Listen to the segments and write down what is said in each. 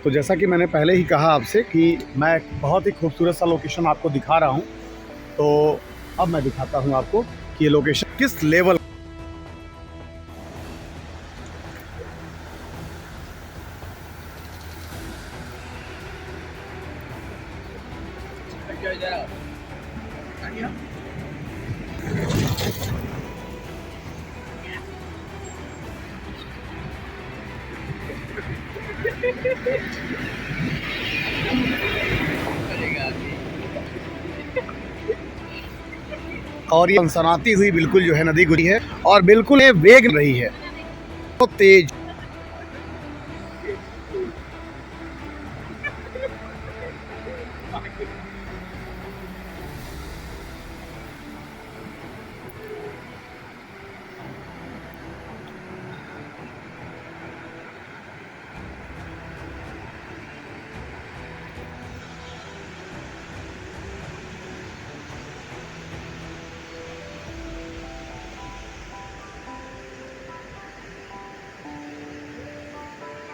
तो जैसा कि मैंने पहले ही कहा आपसे कि मैं एक बहुत ही खूबसूरत सा लोकेशन आपको दिखा रहा हूँ। तो अब मैं दिखाता हूँ आपको कि ये लोकेशन किस लेवल। और ये सनसनाती हुई बिल्कुल जो है नदी गुजरी है और बिल्कुल ये वेग रही है बहुत तेज।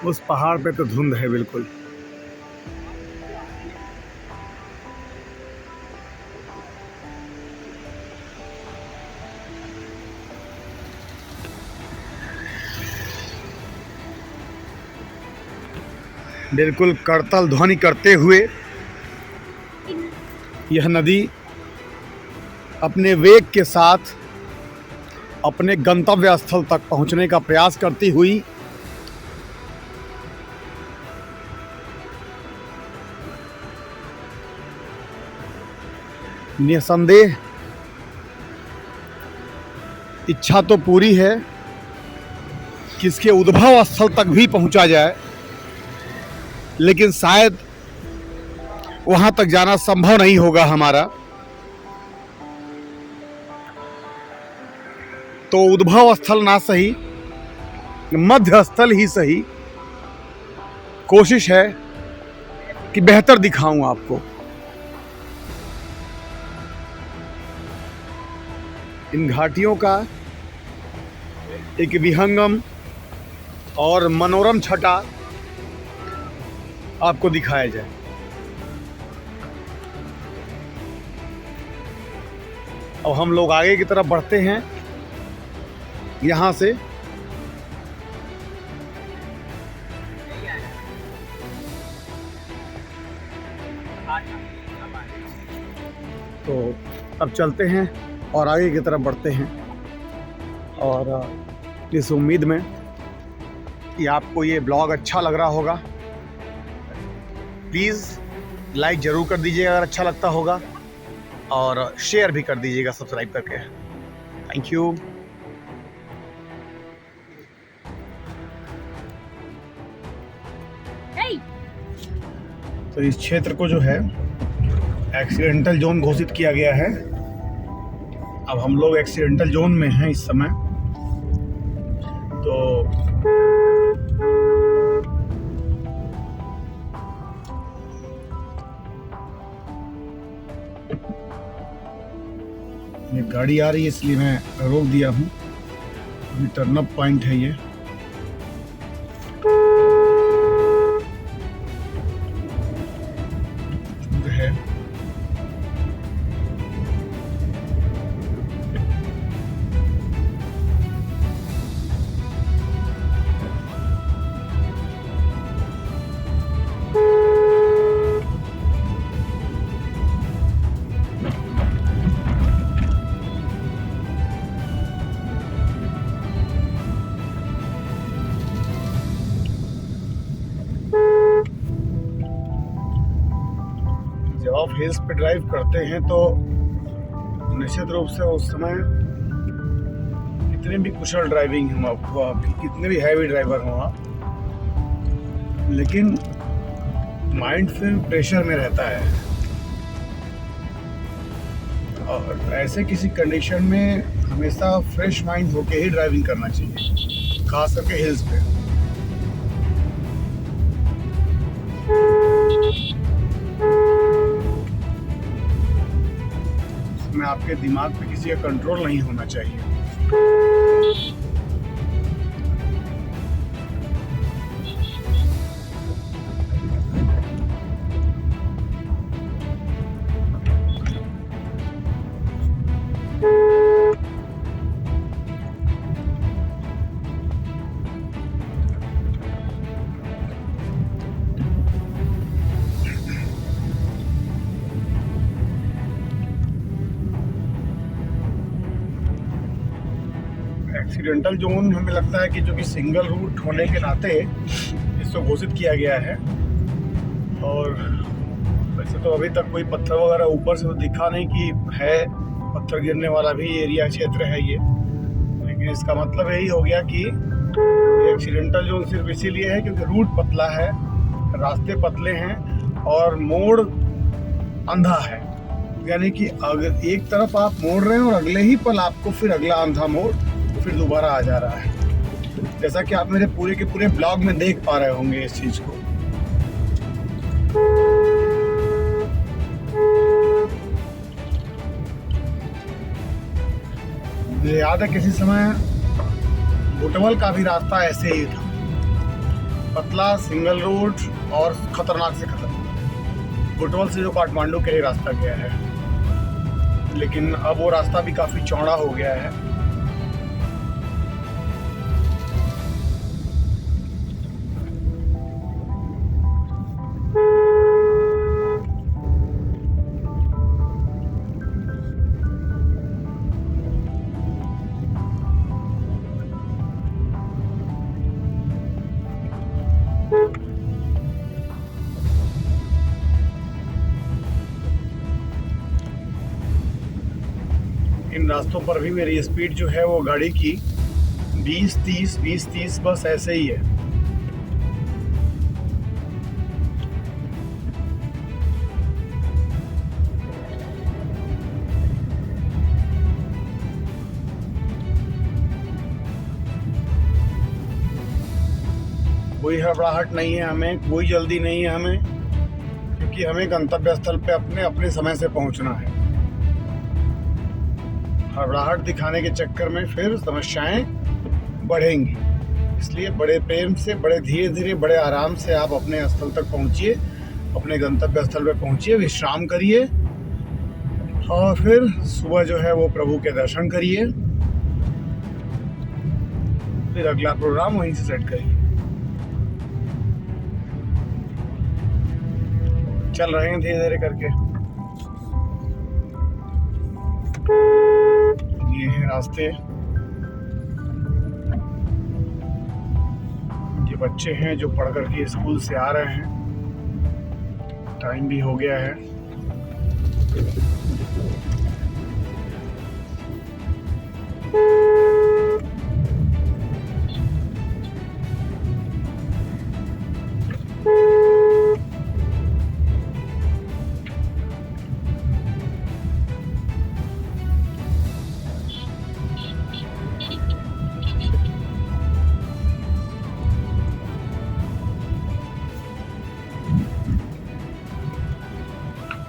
उस पहाड़ पे तो धुंध है बिल्कुल। बिल्कुल करतल ध्वनि करते हुए यह नदी अपने वेग के साथ अपने गंतव्य स्थल तक पहुंचने का प्रयास करती हुई निसंदेह इच्छा तो पूरी है कि इसके उद्भव स्थल तक भी पहुंचा जाए, लेकिन शायद वहां तक जाना संभव नहीं होगा हमारा। तो उद्भव स्थल ना सही, मध्य स्थल ही सही, कोशिश है कि बेहतर दिखाऊं आपको। इन घाटियों का एक विहंगम और मनोरम छटा आपको दिखाया जाए। अब हम लोग आगे की तरफ बढ़ते हैं यहाँ से। तो अब चलते हैं और आगे की तरफ बढ़ते हैं, और इस उम्मीद में कि आपको ये ब्लॉग अच्छा लग रहा होगा। प्लीज़ लाइक ज़रूर कर दीजिएगा अगर अच्छा लगता होगा, और शेयर भी कर दीजिएगा सब्सक्राइब करके। Thank you. तो इस क्षेत्र को जो है एक्सीडेंटल जोन घोषित किया गया है। अब हम लोग एक्सीडेंटल जोन में हैं इस समय। तो ये गाड़ी आ रही है इसलिए मैं रोक दिया हूँ। अभी टर्न अप पॉइंट है ये। जब आप हिल्स पे ड्राइव करते हैं तो निश्चित रूप से उस समय कितने भी कुशल ड्राइविंग हो आपको, आपकी कितने भी हैवी ड्राइवर हो आप, लेकिन माइंड फिर प्रेशर में रहता है। और ऐसे किसी कंडीशन में हमेशा फ्रेश माइंड होके ही ड्राइविंग करना चाहिए, खास करके हिल्स पे। में आपके दिमाग पे किसी का कंट्रोल नहीं होना चाहिए। एक्सीडेंटल जोन हमें लगता है कि जो कि सिंगल रूट होने के नाते इसको घोषित किया गया है। और वैसे तो अभी तक कोई पत्थर वगैरह ऊपर से तो दिखा नहीं कि है, पत्थर गिरने वाला भी एरिया क्षेत्र है ये, लेकिन इसका मतलब यही हो गया कि एक्सीडेंटल जोन सिर्फ इसीलिए है क्योंकि रूट पतला है, रास्ते पतले हैं और मोड़ अंधा है। यानी कि अगर एक तरफ आप मोड़ रहे हैं और अगले ही पल आपको फिर अगला अंधा मोड़ फिर दोबारा आ जा रहा है, जैसा कि आप मेरे पूरे के पूरे ब्लॉग में देख पा रहे होंगे इस चीज़ को। मुझे याद है किसी समय बुटवल का भी रास्ता ऐसे ही था, पतला सिंगल रूट और खतरनाक से खतरनाक। बुटवल से जो काठमांडू के लिए रास्ता गया है, लेकिन अब वो रास्ता भी काफ़ी चौड़ा हो गया है। इन रास्तों पर भी मेरी स्पीड जो है वो गाड़ी की 20-30 बस ऐसे ही है। कोई हड़बड़ाहट नहीं है हमें, कोई जल्दी नहीं है हमें, क्योंकि हमें गंतव्य स्थल पे अपने समय से पहुंचना है। हड़बड़ाहट दिखाने के चक्कर में फिर समस्याएं बढ़ेंगी, इसलिए बड़े प्रेम से, बड़े धीरे धीरे, बड़े आराम से आप अपने स्थल तक पहुंचिए, अपने गंतव्य स्थल पे पहुंचिए, विश्राम करिए और फिर सुबह जो है वो प्रभु के दर्शन करिए, फिर अगला प्रोग्राम वहीं से सेट करिए। चल रहे हैं धीरे धीरे करके। ये हैं रास्ते, ये बच्चे हैं जो पढ़ करके स्कूल से आ रहे हैं, टाइम भी हो गया है।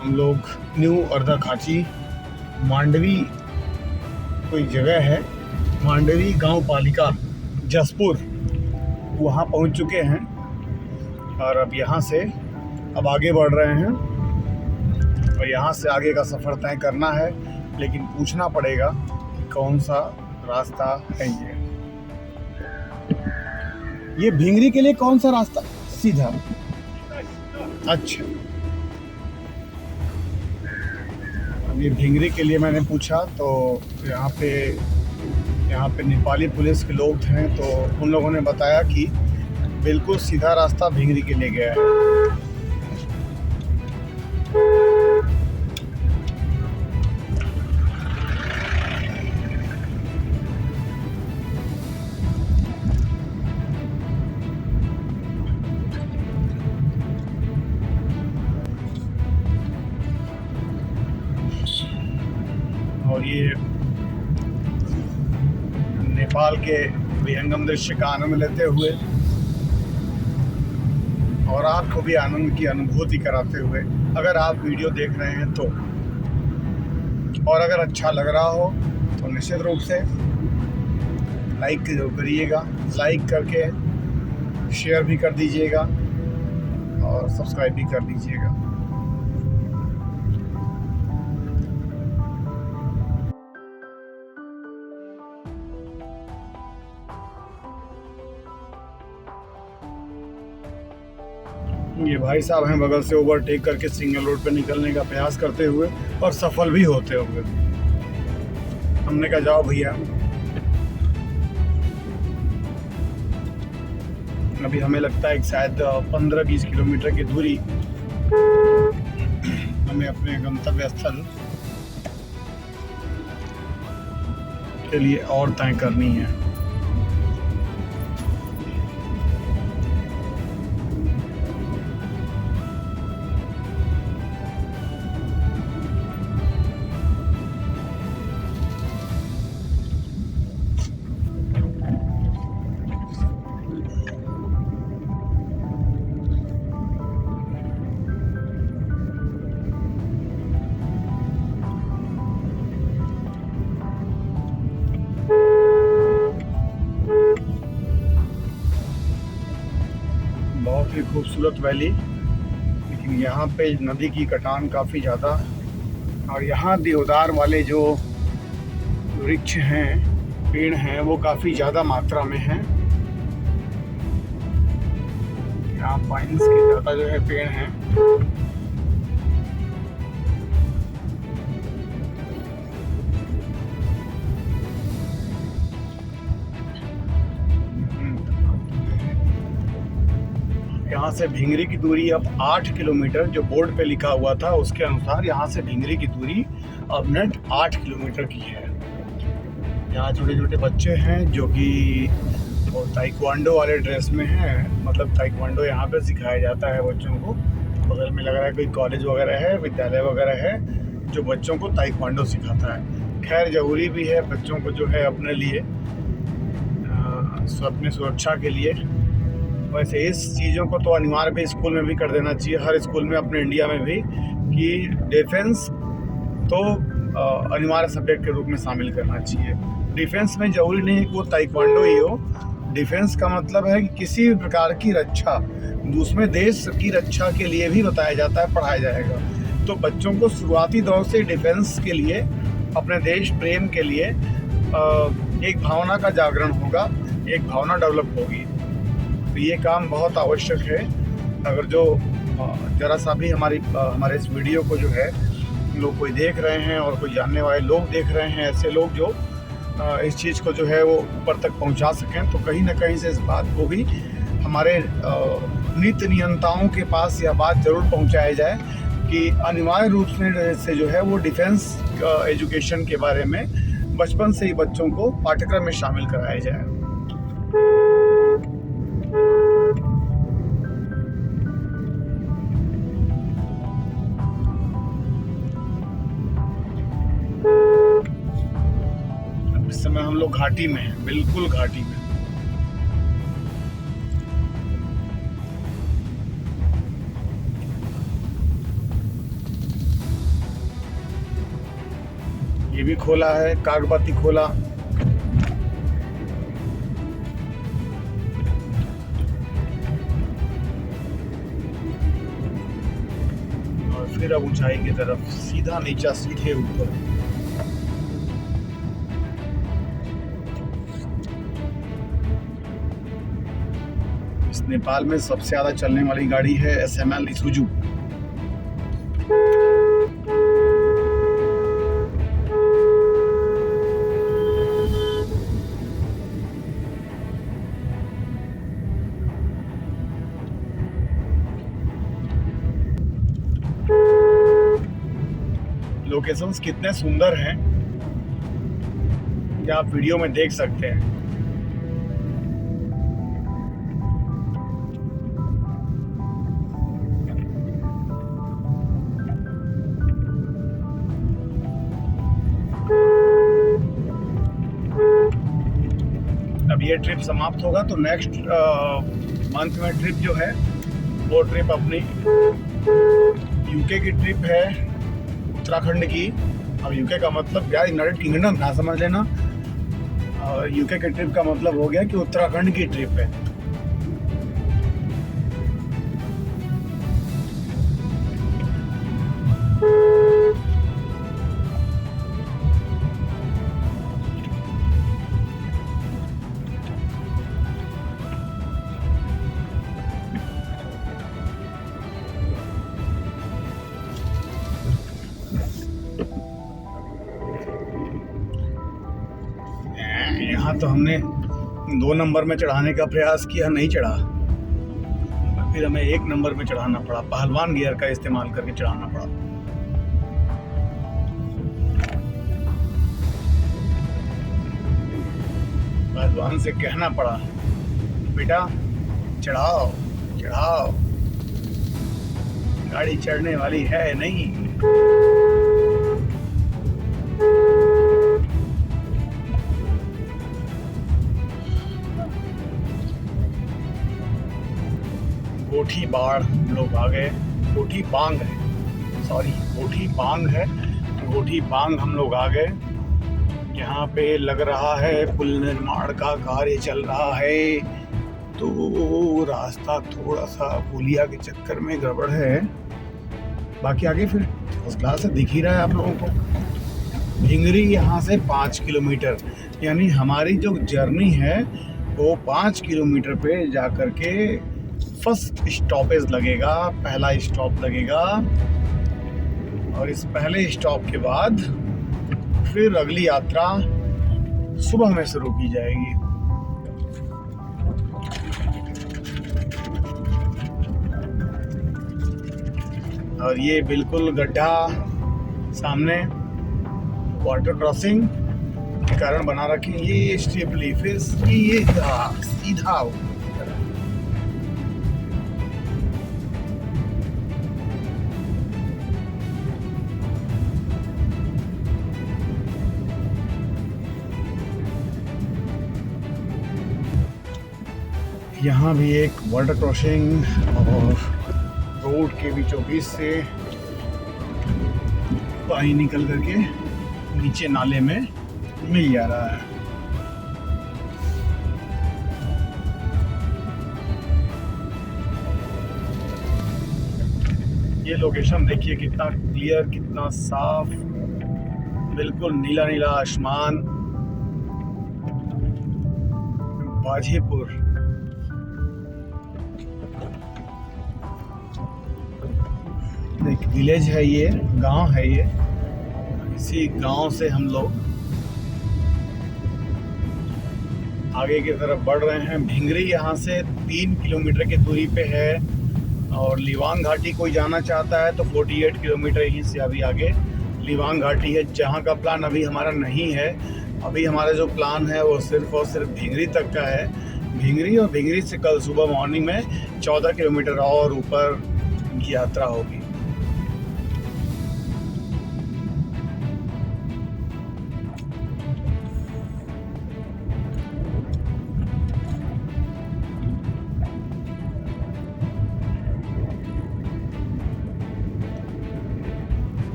हम लोग न्यू अर्धाखाची मांडवी कोई जगह है, मांडवी गांव पालिका जसपुर, वहाँ पहुँच चुके हैं और अब यहाँ से अब आगे बढ़ रहे हैं और यहाँ से आगे का सफ़र तय करना है, लेकिन पूछना पड़ेगा कि कौन सा रास्ता है ये भिंगरी के लिए कौन सा रास्ता सीधा। अच्छा, ये भिंगरी के लिए मैंने पूछा तो यहाँ पे नेपाली पुलिस के लोग थे, तो उन लोगों ने बताया कि बिल्कुल सीधा रास्ता भिंगरी के लिए गया है। और ये नेपाल के विहंगम दृश्य का आनंद लेते हुए और आपको भी आनंद की अनुभूति कराते हुए, अगर आप वीडियो देख रहे हैं तो, और अगर अच्छा लग रहा हो तो निश्चित रूप से लाइक जरूर करिएगा, लाइक करके शेयर भी कर दीजिएगा और सब्सक्राइब भी कर दीजिएगा। ये भाई साहब हैं बगल से ओवरटेक करके सिंगल रोड पे निकलने का प्रयास करते हुए और सफल भी होते हुए। हमने कहा जाओ भैया, अभी हमें लगता है कि शायद 15-20 किलोमीटर की दूरी हमें अपने गंतव्य स्थल के लिए और तय करनी है। बहुत ही खूबसूरत वैली, लेकिन यहाँ पे नदी की कटान काफ़ी ज़्यादा, और यहाँ देवदार वाले जो वृक्ष हैं, पेड़ हैं, वो काफ़ी ज़्यादा मात्रा में हैं। यहाँ पाइन्स के ज़्यादा जो है पेड़ हैं। यहाँ से भिंगरी की दूरी अब 8 किलोमीटर, जो बोर्ड पे लिखा हुआ था उसके अनुसार यहाँ से भिंगरी की दूरी अब नेट 8 किलोमीटर की है। यहाँ छोटे छोटे बच्चे हैं जो कि ताइक्वांडो वाले ड्रेस में हैं, मतलब ताइक्वांडो यहाँ पे सिखाया जाता है बच्चों को। बगल में लग रहा है कोई कॉलेज वगैरह है, विद्यालय वगैरह है जो बच्चों को ताइक्वांडो सिखाता है। खैर ज़रूरी भी है बच्चों को जो है अपने लिए अपने सुरक्षा के लिए। वैसे इस चीज़ों को तो अनिवार्य भी स्कूल में भी कर देना चाहिए, हर स्कूल में अपने इंडिया में भी, कि डिफेंस तो अनिवार्य सब्जेक्ट के रूप में शामिल करना चाहिए। डिफेंस में ज़रूरी नहीं है कि वो ताइक्वांडो ही हो। डिफेंस का मतलब है कि किसी भी प्रकार की रक्षा, दूसरे देश की रक्षा के लिए भी बताया जाता है, पढ़ाया जाएगा। तो बच्चों को शुरुआती दौर से डिफेंस के लिए, अपने देश प्रेम के लिए एक भावना का जागरण होगा, एक भावना डेवलप होगी। तो ये काम बहुत आवश्यक है। अगर जो ज़रा सा भी हमारे इस वीडियो को जो है लोग कोई देख रहे हैं और कोई जानने वाले लोग देख रहे हैं, ऐसे लोग जो इस चीज़ को जो है वो ऊपर तक पहुंचा सकें, तो कहीं ना कहीं से इस बात को भी हमारे नीति नियंताओं के पास यह बात ज़रूर पहुंचाया जाए कि अनिवार्य रूप से जो है वो डिफेंस एजुकेशन के बारे में बचपन से ही बच्चों को पाठ्यक्रम में शामिल कराया जाए। इस समय हम लोग घाटी में हैं, बिल्कुल घाटी में। ये भी खोला है, कागबाती खोला। और फिर अब ऊंचाई की तरफ, सीधा नीचा, सीधे ऊपर। नेपाल में सबसे ज़्यादा चलने वाली गाड़ी है SML इसूजू। लोकेशंस कितने सुंदर हैं कि आप वीडियो में देख सकते हैं। अब ये ट्रिप समाप्त होगा तो नेक्स्ट मंथ में ट्रिप जो है वो ट्रिप अपनी यूके की ट्रिप है, उत्तराखंड की। अब यूके का मतलब यार यूनाइटेड किंगडम ना समझ लेना, यूके के ट्रिप का मतलब हो गया कि उत्तराखंड की ट्रिप है। यहाँ तो हमने 2 नंबर में चढ़ाने का प्रयास किया, नहीं चढ़ा। फिर हमें 1 नंबर में चढ़ाना पड़ा, पहलवान गियर का इस्तेमाल करके चढ़ाना पड़ा। पहलवान से कहना पड़ा, बेटा चढ़ाओ चढ़ाओ, गाड़ी चढ़ने वाली है नहीं। कोठी बाढ़ हम लोग आ गए, कोठी बांग है, सॉरी कोठी बांग है, कोठी बांग हम लोग आ गए। यहाँ पे लग रहा है पुल निर्माण का कार्य चल रहा है, तो रास्ता थोड़ा सा पुलिया के चक्कर में गड़बड़ है। बाकी आगे फिर फर्स्ट क्लास से दिख ही रहा है आप लोगों को। भिंगरी यहाँ से 5 किलोमीटर, यानी हमारी जो जर्नी है वो 5 किलोमीटर पे जा कर के फर्स्ट स्टॉपेज लगेगा, पहला स्टॉप लगेगा। और इस पहले स्टॉप के बाद फिर अगली यात्रा सुबह में शुरू की जाएगी। और ये बिल्कुल गड्ढा सामने वाटर क्रॉसिंग के कारण बना रखे, ये स्ट्रिप लीफेस, ये सीधा यहाँ भी एक वाटर क्रॉसिंग और रोड के बीचों बीच से पानी निकल करके नीचे नाले में मिल जा रहा है। ये लोकेशन देखिए कितना क्लियर, कितना साफ, बिल्कुल नीला नीला आसमान। बाजीपुर एक विलेज है, ये गांव है। ये इसी गांव से हम लोग आगे की तरफ बढ़ रहे हैं। भिंगरी यहाँ से 3 किलोमीटर की दूरी पे है, और लिवांग घाटी कोई जाना चाहता है तो 48 किलोमीटर यहीं से अभी आगे लिवांग घाटी है, जहाँ का प्लान अभी हमारा नहीं है। अभी हमारा जो प्लान है वो सिर्फ और सिर्फ भिंगरी तक का है। भिंगरी, और भिंगरी से कल सुबह मॉर्निंग में 14 किलोमीटर और ऊपर की यात्रा होगी।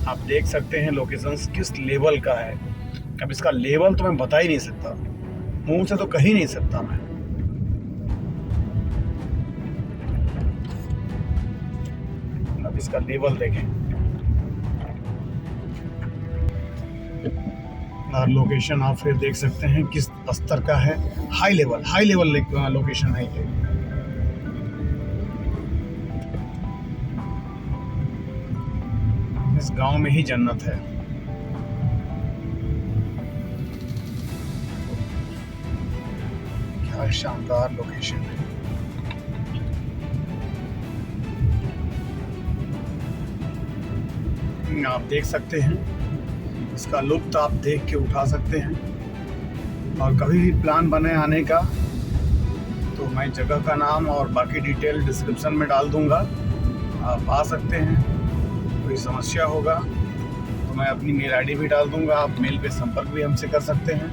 आप देख सकते हैं लोकेशंस किस लेवल का है। अब इसका लेवल तो मैं बता ही नहीं सकता, मुंह से तो कह ही नहीं सकता मैं। अब इसका लेवल देखें, और लोकेशन आप फिर देख सकते हैं किस स्तर का है। हाई लेवल लोकेशन है ये। इस गांव में ही जन्नत है। क्या शानदार लोकेशन है। आप देख सकते हैं, इसका लुत्फ आप देख के उठा सकते हैं। और कभी भी प्लान बने आने का तो मैं जगह का नाम और बाकी डिटेल डिस्क्रिप्शन में डाल दूंगा, आप आ सकते हैं। कोई समस्या होगा तो मैं अपनी मेल आईडी भी डाल दूंगा, आप मेल पे संपर्क भी हमसे कर सकते हैं।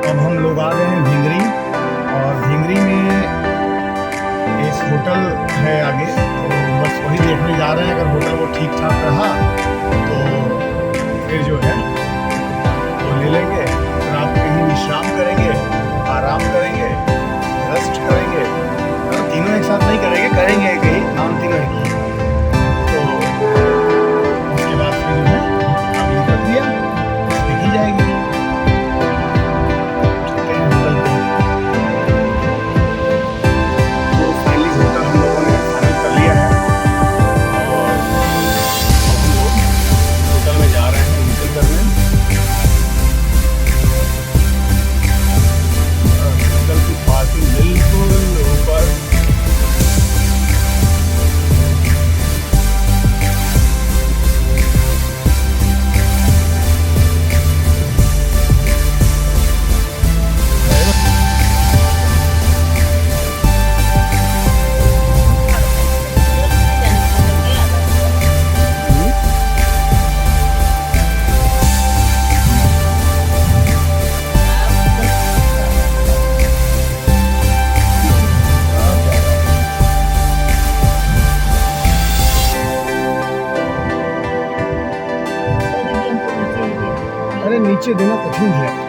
अब हम लोग आ गए हैं भिंगरी, और भिंगरी में एक होटल है आगे, तो बस वही देखने जा रहे हैं। अगर होटल वो ठीक ठाक रहा तो फिर जो है वो ले लेंगे। फिर आप कहीं विश्राम करेंगे, आराम करेंगे, रेस्ट करेंगे। तीनों एक साथ नहीं करेंगे, करेंगे कहीं नाम तीनों ही। तो उसके बाद फिर जो है परिचय देना कठिन है।